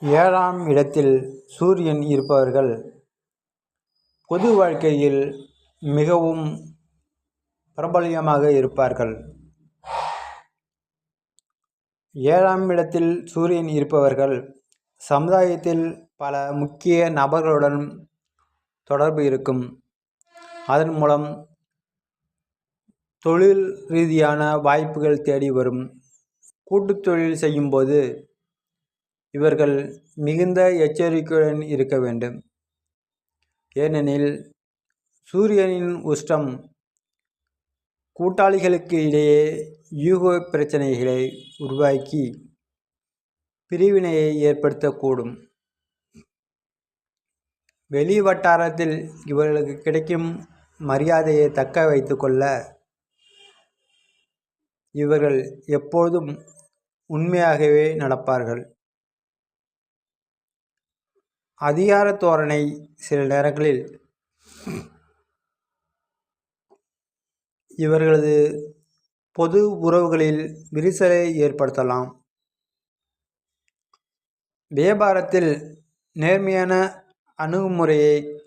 ஏழாம் இடத்தில் சூரியன் இருப்பவர்கள் பொது வாழ்க்கையில் மிகவும் பிரபல்யமாக இருப்பார்கள். ஏழாம் இடத்தில் சூரியன் இருப்பவர்கள் சமுதாயத்தில் பல முக்கிய நபர்களுடன் தொடர்பு இருக்கும். அதன் மூலம் தொழில் ரீதியான வாய்ப்புகள் தேடி வரும். கூட்டுத் தொழில் செய்யும்போது இவர்கள் மிகுந்த எச்சரிக்கையுடன் இருக்க வேண்டும். ஏனெனில் சூரியனின் உஷ்ணம் கூட்டாளிகளுக்கு இடையே யூக பிரச்சனைகளை உருவாக்கி பிரிவினையை ஏற்படுத்தக்கூடும். வெளி வட்டாரத்தில் இவர்களுக்கு கிடைக்கும் மரியாதையை தக்க வைத்து கொள்ள இவர்கள் எப்பொழுதும் உண்மையாகவே நடப்பார்கள். அதிகார தோரணை சில நேரங்களில் இவர்களது பொது உறவுகளில் விரிசலை ஏற்படுத்தலாம். வியாபாரத்தில் நேர்மையான அணுகுமுறையை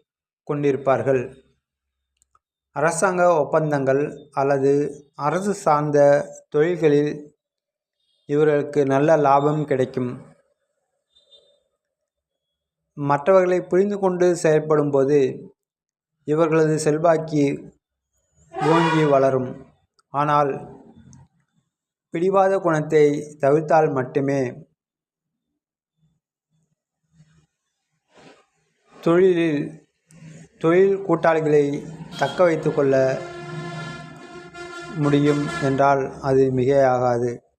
கொண்டிருப்பார்கள். அரசாங்க ஒப்பந்தங்கள் அல்லது அரசு சார்ந்த தொழில்களில் இவர்களுக்கு நல்ல லாபம் கிடைக்கும். மற்றவர்களை புரிந்து கொண்டு செயல்படும்போது இவர்களது செல்வாக்கு ஓங்கி வளரும். ஆனால் பிடிவாத குணத்தை தவிர்த்தால் மட்டுமே தொழில் கூட்டாளிகளை தக்க வைத்து கொள்ள முடியும் என்றால் அது மிகையாகாது.